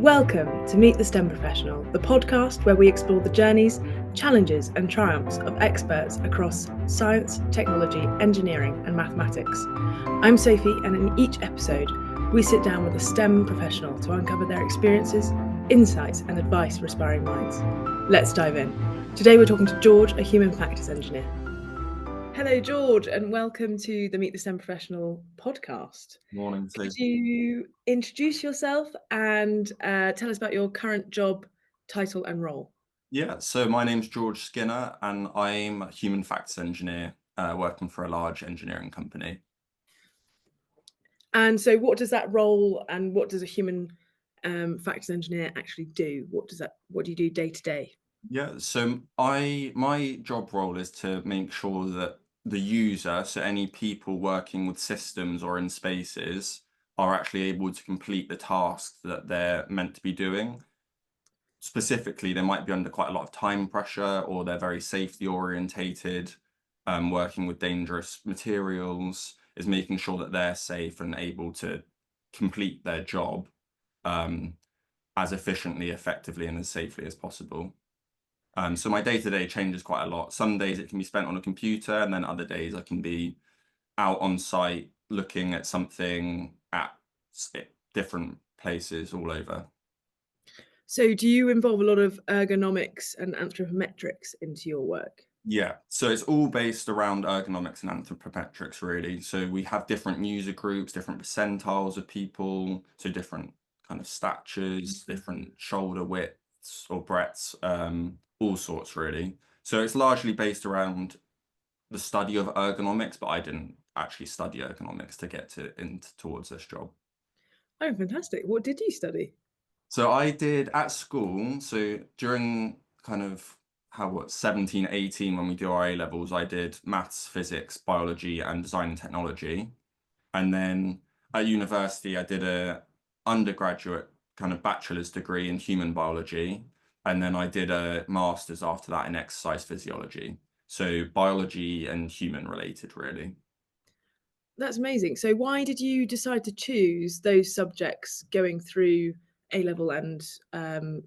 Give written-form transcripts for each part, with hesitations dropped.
Welcome to Meet the STEM Professional, the podcast where we explore the journeys, challenges, and triumphs of experts across science, technology, engineering, and mathematics. I'm Sophie, and in each episode, we sit down with a STEM professional to uncover their experiences, insights, and advice for aspiring minds. Let's dive in. Today, we're talking to George, a human factors engineer. Hello, George, and welcome to the Meet the STEM Professional podcast. Morning, Could Sophie. you introduce yourself and tell us about your current job, title, and role? Yeah, so my name's George Skinner, and I'm a human factors engineer working for a large engineering company. And so, what does that role and what does a human factors engineer actually do? What do you do day to day? Yeah, so my job role is to make sure that the user, so any people working with systems or in spaces, are actually able to complete the tasks that they're meant to be doing. Specifically, they might be under quite a lot of time pressure, or they're very safety orientated, working with dangerous materials, is making sure that they're safe and able to complete their job as efficiently, effectively, and as safely as possible. So my day-to-day changes quite a lot. Some days it can be spent on a computer, and then other days I can be out on site looking at something at different places all over. So, do you involve a lot of ergonomics and anthropometrics into your work? Yeah, so it's all based around ergonomics and anthropometrics, really. So we have different user groups, different percentiles of people, so different kind of statures, different shoulder widths or breadths, all sorts, really. So it's largely based around the study of ergonomics, but I didn't actually study ergonomics to get towards this job. Oh, fantastic! What did you study? So I did at school, so during kind of 17, 18, when we do our A levels, I did maths, physics, biology, and design and technology. And then at university, I did a undergraduate kind of bachelor's degree in human biology. And then I did a master's after that in exercise physiology. So biology and human related, really. That's amazing. So, why did you decide to choose those subjects going through A level and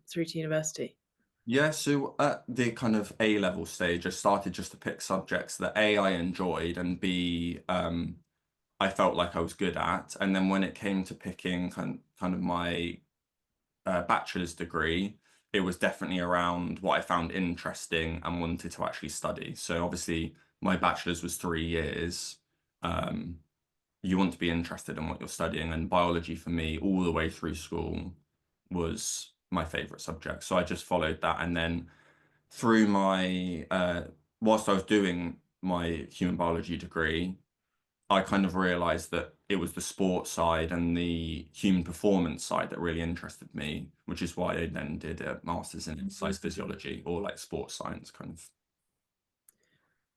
through to university? Yeah, so at the kind of A level stage, I started just to pick subjects that A, I enjoyed, and B, I felt like I was good at. And then when it came to picking kind of my bachelor's degree, it was definitely around what I found interesting and wanted to actually study. So obviously, my bachelor's was 3 years. Um, you want to be interested in what you're studying, and biology for me, all the way through school, was my favorite subject. So I just followed that, and then through my whilst I was doing my human biology degree, I kind of realized that it was the sports side and the human performance side that really interested me, which is why I then did a master's in exercise physiology, or like sports science kind of.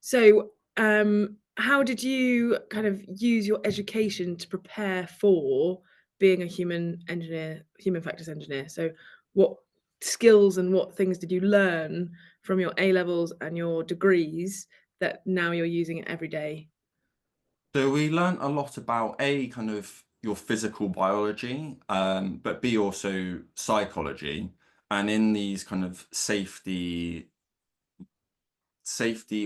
So, how did you kind of use your education to prepare for being a human factors engineer? So, what skills and what things did you learn from your A levels and your degrees that now you're using it every day? So we learned a lot about A, kind of your physical biology, but B, also psychology. And in these kind of safety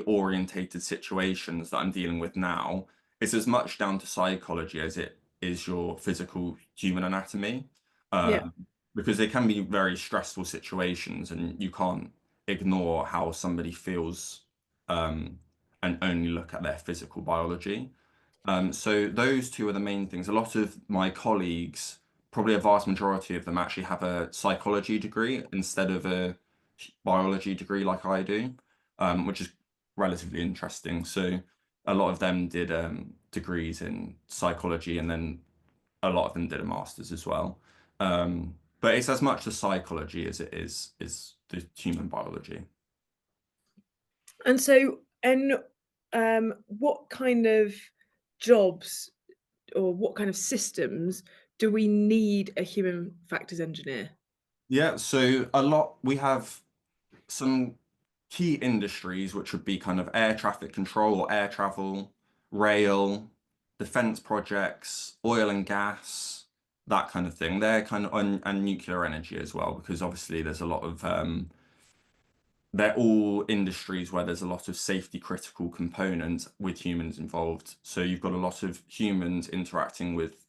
orientated situations that I'm dealing with now, it's as much down to psychology as it is your physical human anatomy. Yeah. Um, because they can be very stressful situations, and you can't ignore how somebody feels, and only look at their physical biology. So those two are the main things. A lot of my colleagues, probably a vast majority of them, actually have a psychology degree instead of a biology degree like I do, which is relatively interesting. So a lot of them did degrees in psychology, and then a lot of them did a master's as well. But it's as much the psychology as it is the human biology. And so, what kind of jobs or what kind of systems do we need a human factors engineer? Yeah, so we have some key industries, which would be kind of air traffic control or air travel, rail, defense projects, oil and gas. that kind of thing. They're kind of on, and nuclear energy as well, because obviously there's a lot of they're all industries where there's a lot of safety critical components with humans involved. So you've got a lot of humans interacting with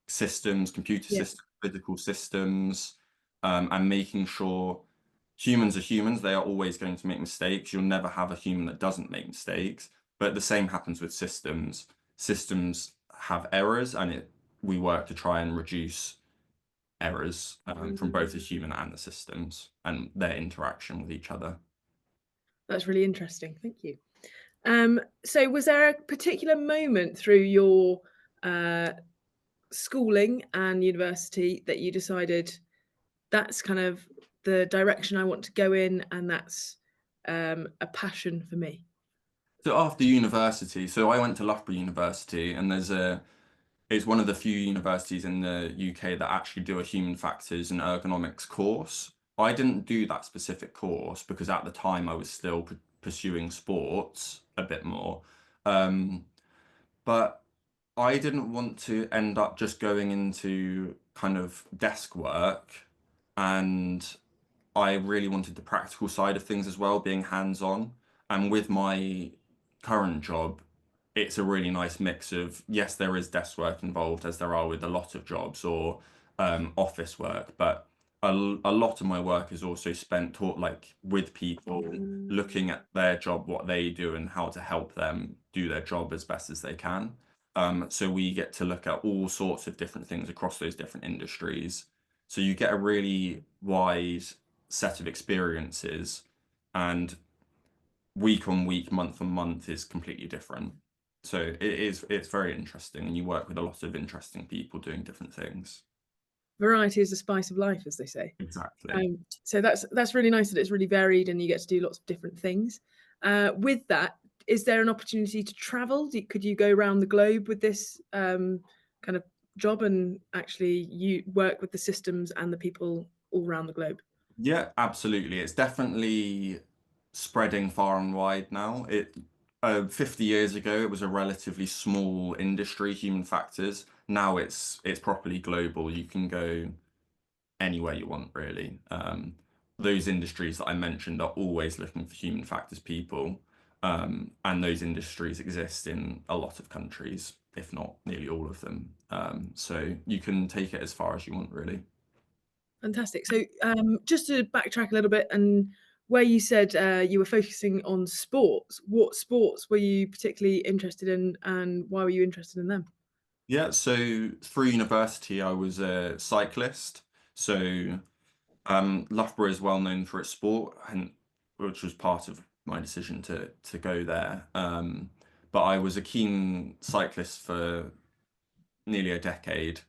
systems, computer Yeah. systems, physical systems, and making sure humans are humans. They are always going to make mistakes. You'll never have a human that doesn't make mistakes. But the same happens with systems. Systems have errors, and we work to try and reduce errors from both the human and the systems and their interaction with each other. That's really interesting. Thank you. So was there a particular moment through your uh, schooling and university that you decided that's kind of the direction I want to go in, and that's a passion for me? So after university, so I went to Loughborough University, and it's one of the few universities in the UK that actually do a human factors and ergonomics course. I didn't do that specific course because at the time I was still pursuing sports a bit more. Um, but I didn't want to end up just going into kind of desk work, and I really wanted the practical side of things as well, being hands-on. And with my current job, it's a really nice mix of, yes, there is desk work involved, as there are with a lot of jobs, or office work, but a lot of my work is also spent taught like with people, looking at their job, what they do, and how to help them do their job as best as they can. So we get to look at all sorts of different things across those different industries. So you get a really wide set of experiences, and week on week, month on month is completely different. So it's very interesting, and you work with a lot of interesting people doing different things. Variety is the spice of life, as they say. Exactly. So that's really nice that it's really varied and you get to do lots of different things. With that, is there an opportunity to travel? Could you go around the globe with this kind of job and actually you work with the systems and the people all around the globe? Yeah, absolutely. It's definitely spreading far and wide now. 50 years ago, it was a relatively small industry, human factors. Now it's properly global. You can go anywhere you want, really. Those industries that I mentioned are always looking for human factors people, and those industries exist in a lot of countries, if not nearly all of them. So you can take it as far as you want, really. Fantastic. So just to backtrack a little bit, and where you said you were focusing on sports, what sports were you particularly interested in and why were you interested in them? Yeah, so through university, I was a cyclist. So Loughborough is well known for its sport, and which was part of my decision to go there. But I was a keen cyclist for nearly a decade,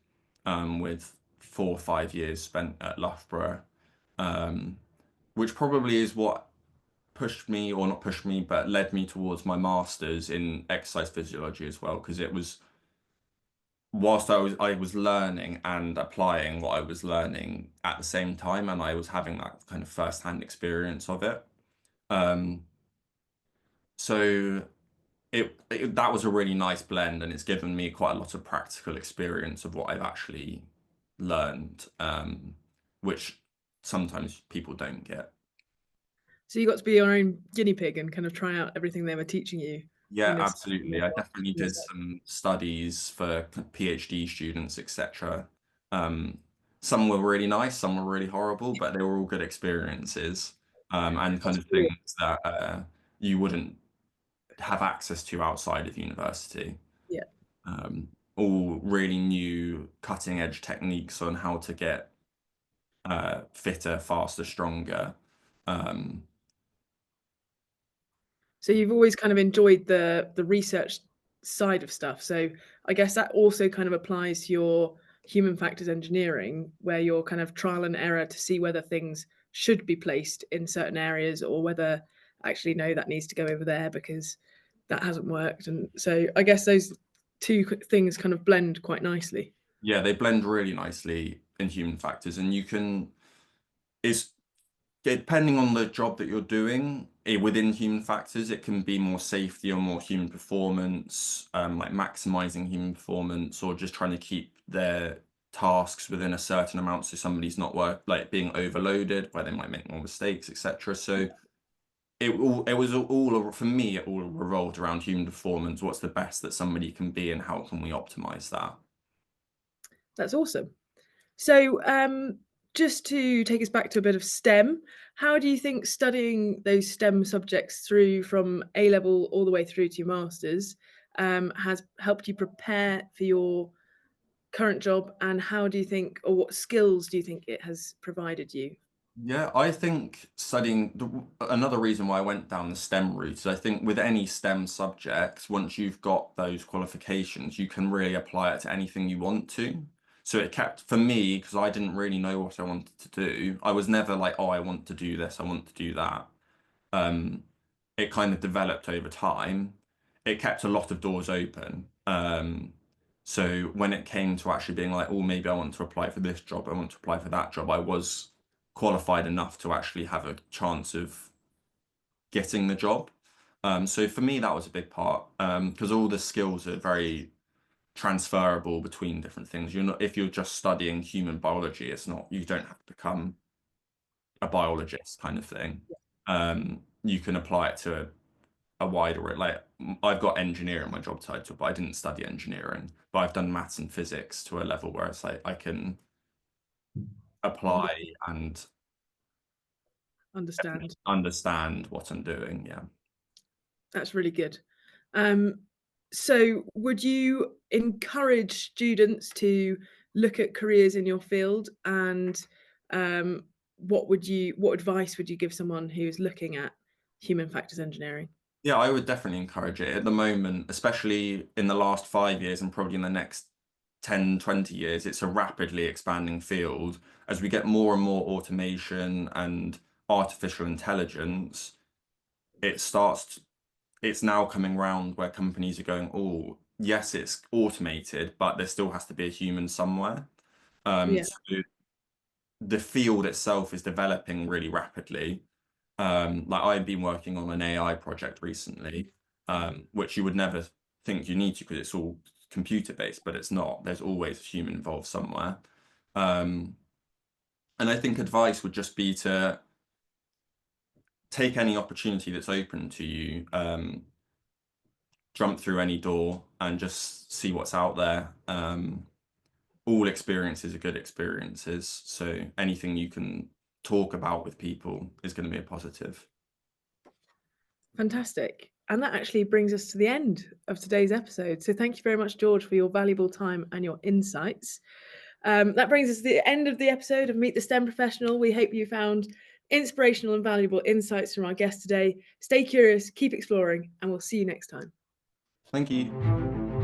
with 4 or 5 years spent at Loughborough, um, which probably is what pushed me, or not pushed me, but led me towards my master's in exercise physiology as well, because it was whilst I was learning and applying what I was learning at the same time, and I was having that kind of first-hand experience of it. Um, so that was a really nice blend, and it's given me quite a lot of practical experience of what I've actually learned, which sometimes people don't get. So you got to be your own guinea pig and kind of try out everything they were teaching you Yeah, in your absolutely. I definitely did some studies for PhD students, etc. Um, some were really nice, some were really horrible, but they were all good experiences, and kind That's of brilliant. things that you wouldn't have access to outside of university. Yeah. All really new cutting edge techniques on how to get fitter, faster, stronger. Um, So you've always kind of enjoyed the research side of stuff. So I guess that also kind of applies to your human factors engineering, where you're kind of trial and error to see whether things should be placed in certain areas or whether actually no, that needs to go over there because that hasn't worked. And so I guess those two things kind of blend quite nicely. yeah, they blend really nicely in human factors, and you can. It's depending on the job that you're doing, within human factors, it can be more safety or more human performance, like maximizing human performance, or just trying to keep their tasks within a certain amount, so somebody's not like being overloaded where they might make more mistakes, etc. So it was all for me, it all revolved around human performance. What's the best that somebody can be, and how can we optimize that? That's awesome. So, just to take us back to a bit of STEM, how do you think studying those STEM subjects through from A level all the way through to your masters has helped you prepare for your current job? And how do you think, or what skills do you think it has provided you? Yeah, I think another reason why I went down the STEM route is I think with any STEM subjects, once you've got those qualifications, you can really apply it to anything you want to. So it kept, for me, because I didn't really know what I wanted to do, I was never like, oh, I want to do this, I want to do that. Um, it kind of developed over time. It kept a lot of doors open. So when it came to actually being like, oh, maybe I want to apply for this job, I want to apply for that job, I was qualified enough to actually have a chance of getting the job. So for me, that was a big part because all the skills are very transferable between different things. You're not, if you're just studying human biology, it's not, you don't have to become a biologist kind of thing. You can apply it to a wider, like I've got engineer in my job title, but I didn't study engineering, but I've done maths and physics to a level where it's like I can apply and Understand. understand what I'm doing. Yeah. That's really good. Um, so, would you encourage students to look at careers in your field? And what advice would you give someone who's looking at human factors engineering? Yeah, I would definitely encourage it at the moment, especially in the last 5 years and probably in the next 10, 20 years. It's a rapidly expanding field. As we get more and more automation and artificial intelligence, it starts, it's now coming round where companies are going, oh, yes, it's automated, but there still has to be a human somewhere. Yeah, So the field itself is developing really rapidly. Like I've been working on an AI project recently, which you would never think you need to because it's all computer based, but it's not. There's always a human involved somewhere. Um, and I think advice would just be to take any opportunity that's open to you, jump through any door and just see what's out there. All experiences are good experiences, so anything you can talk about with people is going to be a positive. fantastic. And that actually brings us to the end of today's episode. So, thank you very much, George, for your valuable time and your insights. That brings us to the end of the episode of Meet the STEM Professional. We hope you found inspirational and valuable insights from our guest today. Stay curious, keep exploring, and we'll see you next time. Thank you.